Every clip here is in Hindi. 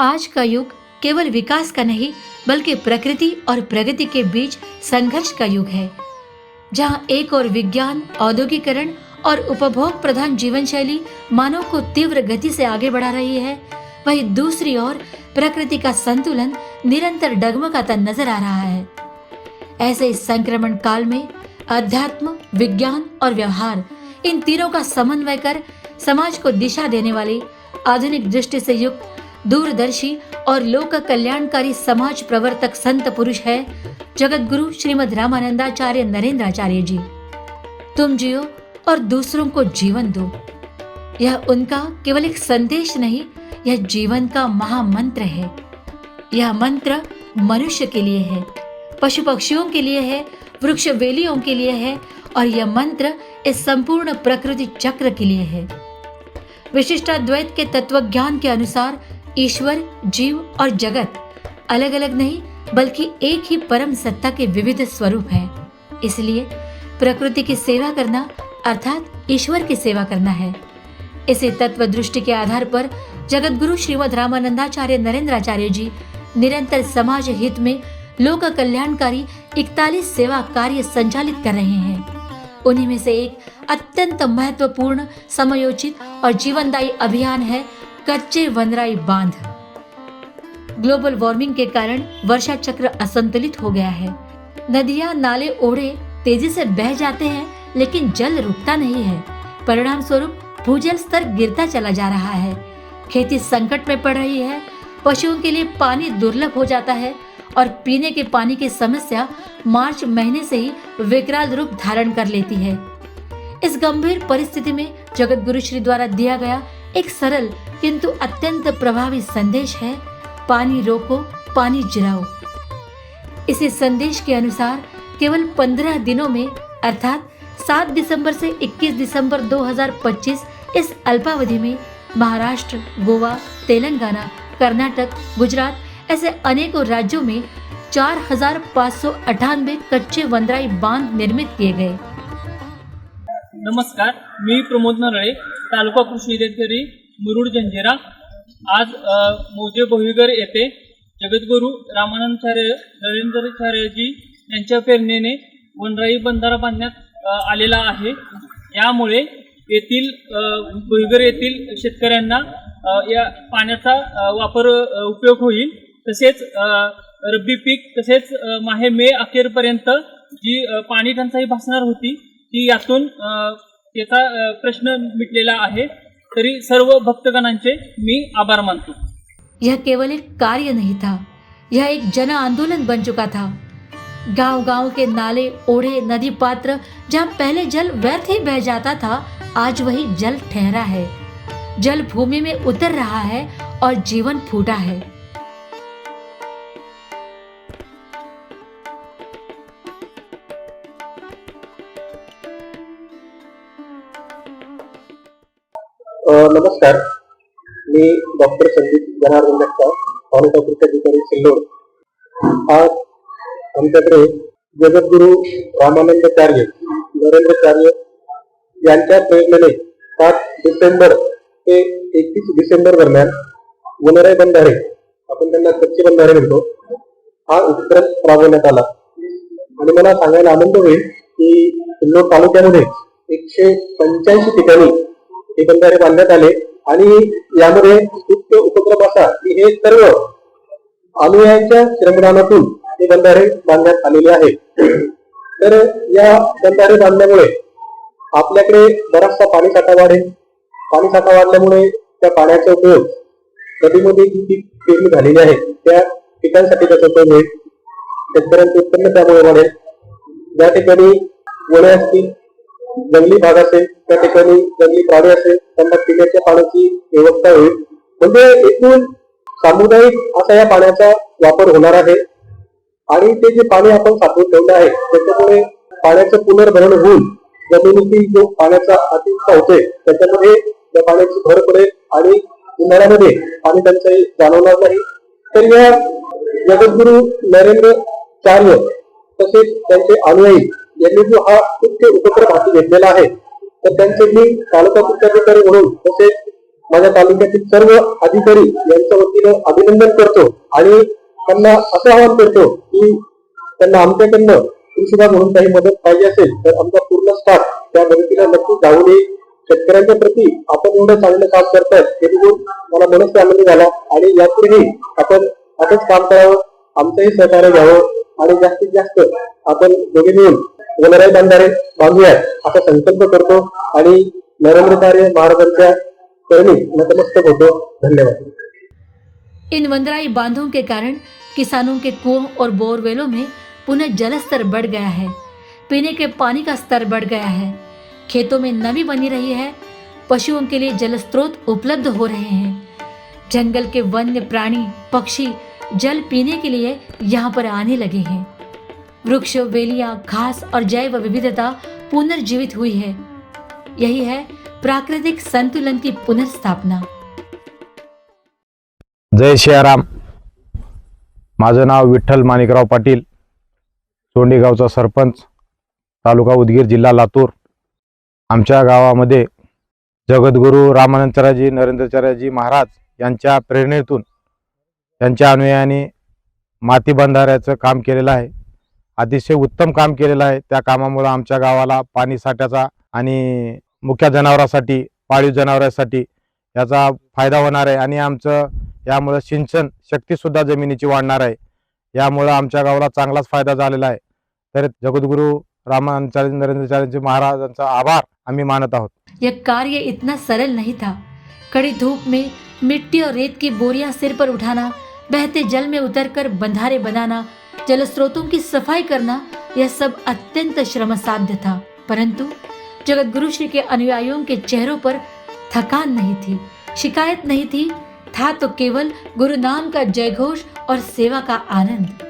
आज का युग केवल विकास का नहीं बल्कि प्रकृति और प्रगति के बीच संघर्ष का युग है, जहां एक और विज्ञान, औद्योगिकरण और उपभोग प्रधान जीवन शैली मानव को तीव्र गति से आगे बढ़ा रही है, वहीं दूसरी ओर प्रकृति का संतुलन निरंतर डगमगाता नजर आ रहा है। ऐसे इस संक्रमण काल में अध्यात्म, विज्ञान और व्यवहार, इन तीनों का समन्वय कर समाज को दिशा देने वाले आधुनिक दृष्टि से युक्त दूरदर्शी और लोक कल्याणकारी समाज प्रवर्तक संत पुरुष है जगत गुरु श्रीमद रामानंदाचार्य नरेंद्राचार्य जी। तुम जियो और दूसरों को जीवन दो, यह उनका केवल एक संदेश नहीं, यह जीवन का महामंत्र है। यह मंत्र मनुष्य के लिए है, पशु पक्षियों के लिए है, वृक्ष वेलियों के लिए है और यह मंत्र इस संपूर्ण प्रकृति चक्र के लिए है। विशिष्टाद्वैत के तत्वज्ञान के अनुसार ईश्वर, जीव और जगत अलग अलग नहीं बल्कि एक ही परम सत्ता के विविध स्वरूप हैं। इसलिए प्रकृति की सेवा करना अर्थात ईश्वर की सेवा करना है। इसी तत्व दृष्टि के आधार पर जगत गुरु श्रीमद रामानंदाचार्य नरेंद्राचार्य जी निरंतर समाज हित में लोक कल्याणकारी 41 सेवा कार्य संचालित कर रहे हैं। उन्हीं में से एक अत्यंत महत्वपूर्ण, समयोचित और जीवनदायी अभियान है कच्चे वनराई बांध। ग्लोबल वार्मिंग के कारण वर्षा चक्र असंतुलित हो गया है। नदियां, नाले, ओढ़े तेजी से बह जाते हैं लेकिन जल रुकता नहीं है। परिणाम स्वरूप भूजल स्तर गिरता चला जा रहा है। खेती संकट में पड़ रही है। पशुओं के लिए पानी दुर्लभ हो जाता है और पीने के पानी की समस्या मार्च महीने से ही विकराल रूप धारण कर लेती है। इस गंभीर परिस्थिति में जगत गुरु श्री द्वारा दिया गया एक सरल किंतु अत्यंत प्रभावी संदेश है, पानी रोको, पानी जिराओ। इसी संदेश के अनुसार केवल 15 दिनों में अर्थात 7 दिसंबर से 21 दिसंबर 2025 इस अल्पावधि में महाराष्ट्र, गोवा, तेलंगाना, कर्नाटक, गुजरात ऐसे अनेकों राज्यों में 4598 कच्चे वनराई बांध निर्मित किए गए। नमस्कार, मी प्रमोद नरळे, तालुका कृषी अधिकारी मुरुड जंजिरा। आज मौजे भोईगर येथे जगद्गुरु रामानंदाचार्य नरेंद्राचार्यजी यांच्या प्रेरणेने वनराई बंधारा बांधण्यात आलेला आहे। यामुळे येथील भोईगर येथील शेतकऱ्यांना या पाण्याचा वापर उपयोग होईल। तसेच रब्बी पीक तसेच माहे मे अखेरपर्यंत जी पाणी टंचाई भासणार होती ती यातून त्याचा प्रश्न मिटलेला आहे। तरी सर्व भक्तगणांचे मी आभार मानतो। यह केवल एक कार्य नहीं था, यह एक जन आंदोलन बन चुका था। गांव-गांव के नाले, ओढ़े, नदी पात्र जहां पहले जल व्यर्थ ही बह जाता था, आज वही जल ठहरा है। जल भूमि में उतर रहा है और जीवन फूटा है। नमस्कार, मी डॉक्टर संदीप जनार्दन जगताप, तालुका कृषी अधिकारी सिल्लोड। आज आमच्याकडे जगद्गुरु रामानंदाचार्य नरेंद्राचार्य यांच्या प्रेरणेने 7 डिसेंबर ते 31 डिसेंबर दरम्यान वनराई बंधारे, आपण त्यांना कच्चे बंधारे म्हणतो, हा उपक्रम राबवण्यात आला। आणि मला सांगायला आनंद होईल की सिल्लोड तालुक्यामध्ये 185 ठिकाणी हे बंधारे बांधण्यात आले आणि यामध्ये मुख्य उपक्रम असा की हे सर्व अनुयायांच्या श्रमदानातून हे बंधारे बांधण्यात आलेले आहेत। तर या बंधारे बांधल्यामुळे आपल्याकडे बराचसा पाणीसाठा वाढेल। पाणीसाठा वाढल्यामुळे त्या पाण्याचा उपयोग नदीमध्ये जी पेरणी झालेली आहे त्या पिकांसाठी त्याचा उपयोग होईल। शेतकऱ्यांचे उत्पन्न त्यामुळे वाढेल। ज्या ठिकाणी वने असतील, जंगली भाग असेल, त्या ठिकाणी जंगली प्राणी असेल, त्यांना पिण्याच्या पाण्याची व्यवस्था होईल। म्हणजे एकूण सामुदायिक असा या पाण्याचा वापर होणार आहे। आणि ते जे पाणी आपण साठवून ठेवलं आहे त्याच्यामुळे पाण्याचं पुनर्भरण होऊन जमिनीतील जो पाण्याचा अतिसार होतोय त्याच्यामध्ये त्या पाण्याची भर पडेल आणि उन्हाळ्यामध्ये पाणी टंचाई जाणवणार नाही। तर या जगद्गुरु नरेंद्राचार्य तसेच त्यांचे अनुयायी यांनी जो हा मुख्य उपक्रम हाती घेतलेला आहे तर त्यांचे मी तालुका कृषी अधिकारी म्हणून तसेच माझ्या तालुक्यातील सर्व अधिकारी यांच्या वतीनं अभिनंदन करतो आणि त्यांना असं आवाहन करतो की त्यांना आमच्याकडनं कृषीबाग म्हणून काही मदत पाहिजे असेल तर आमचा पूर्ण स्टाफ त्या मदतीला नक्की धावून येईल. शेतकऱ्यांच्या प्रती आपण एवढं चांगलं काम करतायत हे बघून मला मनस्वी आनंद झाला आणि यापुढेही आपण असंच काम करावं, आमचंही सहकार्य घ्यावं आणि जास्तीत जास्त आपण दोघे मिळून वनराई बंधारे बांधूया असा संकल्प करतो आणि नरेंद्राचार्य महाराजांच्या चरणी नतमस्तक होतो. धन्यवाद. इन वनराई बांधों के कारण किसानों के कुओं और बोरवेलों में पुनः जल स्तर बढ़ गया है, पीने के पानी का स्तर बढ़ गया है, खेतों में नमी बनी रही है, पशुओं के लिए जल स्रोत उपलब्ध हो रहे हैं, जंगल के वन्य प्राणी पक्षी जल पीने के लिए यहाँ पर आने लगे हैं, वृक्ष वेलियां घास और जैव विविधता पुनर्जीवित हुई है. यही है प्राकृतिक संतुलन की पुनर्स्थापना. जय श्रीराम. माझं नाव विठ्ठल माणिकराव पाटील, सोंडेगावचा सरपंच, तालुका उदगीर, जिल्हा लातूर. आमच्या गावामध्ये जगद्गुरू रामानंदचार्यजी नरेंद्राचार्यजी महाराज यांच्या प्रेरणेतून त्यांच्या अन्वयाने माती बंधाऱ्याचं काम केलेलं आहे. अतिशय उत्तम काम केलेलं आहे. त्या कामामुळे आमच्या गावाला पाणी साठ्याचा आणि मुख्य जनावरांसाठी पाळीव जनावरांसाठी याचा फायदा होणार आहे आणि आमचं यामुळे सिंचन शक्तीसुद्धा जमिनीची वाढणार आहे. यामुळे आमच्या गावाला चांगलाच फायदा झालेला आहे. तर जगद्गुरू रामानंदचार्य नरेंद्राचार्य महाराजांचा आभार आम्ही मानत आहोत. यह कार्य इतना सरल नहीं था. कड़ी धूप में मिट्टी और रेत की बोरियां सिर पर उठाना, बहते जल में उतरकर बंधारे बनाना, जल स्रोतों की सफाई करना, यह सब अत्यंत श्रमसाध्य था. परंतु जगतगुरु श्री के अनुयायियों के चेहरों पर थकान नहीं थी, शिकायत नहीं थी, था तो केवल गुरु नाम का जयघोष और सेवा का आनंद.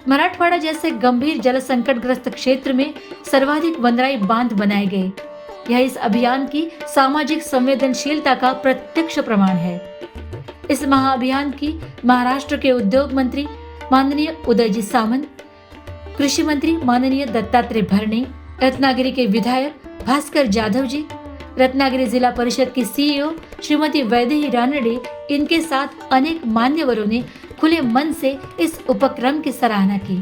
मराठवाड़ा जैसे गंभीर जल संकटग्रस्त क्षेत्र में सर्वाधिक वनराई बांध बनाए गए. यह इस अभियान की सामाजिक संवेदनशीलता का प्रत्यक्ष प्रमाण है. इस महाअभियान की महाराष्ट्र के उद्योग मंत्री माननीय उदयजी सामंत, कृषि मंत्री माननीय दत्तात्रेय भरणे, रत्नागिरी के विधायक भास्कर जाधव जी, रत्नागिरी जिला परिषद की सीईओ श्रीमती वैदेही रानडे, इनके साथ अनेक मान्यवरों ने खुले मन से इस उपक्रम की सराहना की.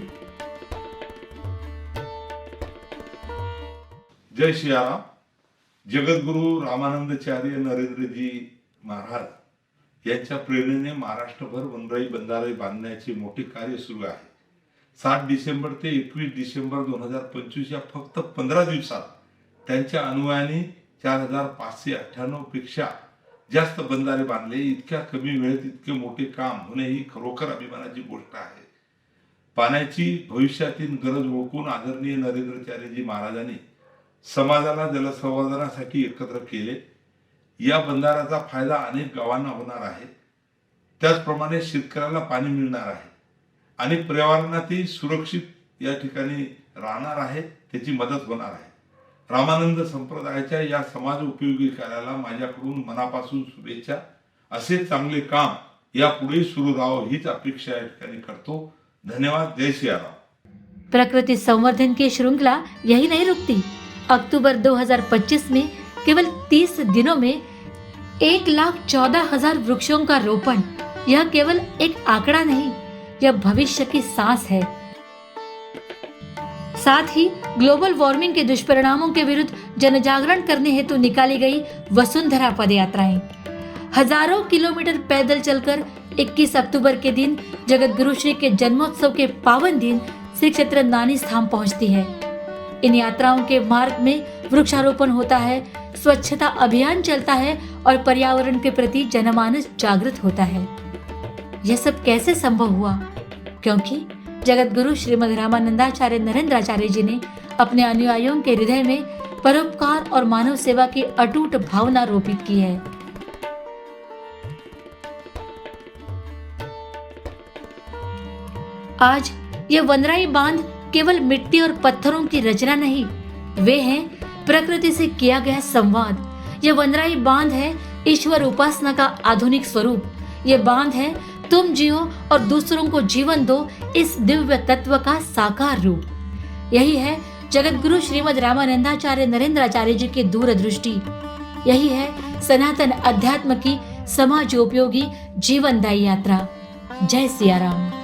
जय श्रीराम. जगद्गुरू रामानंदाचार्य नरेंद्रजी महाराज यांच्या प्रेरणेने महाराष्ट्रभर वनराई बंधारे बांधण्याचे मोठे कार्य सुरू आहे. 7 डिसेंबर ते 21 डिसेंबर 2025 या फक्त 15 दिवसात त्यांच्या अनुयायांनी 4598 पेक्षा जास्त बंधारे बांधले. इतक्या कमी वेळेत इतके मोठे काम होणे ही खरोखर अभिमानाची गोष्ट आहे. पाण्याची भविष्यातील गरज ओळखून आदरणीय नरेंद्राचार्यजी महाराजांनी समाजाला जलसंवर्धनासाठी एकत्र केले. या बंधाऱ्याचा फायदा अनेक गावांना होणार आहे. त्याचप्रमाणे शेतकऱ्याला पाणी मिळणार आहे आणि पर्यावरणातही सुरक्षित या ठिकाणी राहणार आहे, त्याची मदत होणार आहे. रामानंद संप्रदायाच्या या समाज उपयोगी कार्याला माझ्याकडून मनापासून शुभेच्छा. असे चांगले काम यापुढे सुरू राहावं हीच अपेक्षा या ठिकाणी करतो. धन्यवाद. जय श्रीराम. प्रकृति संवर्धन की श्रृंखला यही नहीं रुकती. अक्टूबर 2025 में केवल 30 दिनों में 1,14,000 वृक्षों का रोपण. यह केवल एक आंकड़ा नहीं, यह भविष्य की सांस है. साथ ही ग्लोबल वार्मिंग के दुष्परिणामों के विरुद्ध जनजागरण करने हेतु निकाली गई वसुंधरा पदयात्राएं. हजारों किलोमीटर पैदल चलकर 21 अक्टूबर के दिन जगतगुरु श्री के जन्मोत्सव के पावन दिन श्री क्षेत्र नानी धाम पहुंचती है. इन यात्राओं के मार्ग में वृक्षारोपण होता है, स्वच्छता अभियान चलता है और पर्यावरण के प्रति जनमानस जागृत होता है. यह सब कैसे संभव हुआ? क्योंकि जगतगुरु श्रीमद रामानंदाचार्य नरेंद्राचार्य जी ने अपने अनुयायियों के हृदय में परोपकार और मानव सेवा की अटूट भावना रोपित की है. आज ये वनराई बांध केवल मिट्टी और पत्थरों की रचना नहीं, वे हैं प्रकृति से किया गया संवाद. ये वनराई बांध है ईश्वर उपासना का आधुनिक स्वरूप. ये बांध है तुम जियो और दूसरों को जीवन दो इस दिव्य तत्व का साकार रूप. यही है जगतगुरु श्रीमद रामानंदाचार्य नरेंद्राचार्य जी की दूरदृष्टि. यही है सनातन अध्यात्म की समाज उपयोगी जीवनदायी यात्रा। जय सिया राम।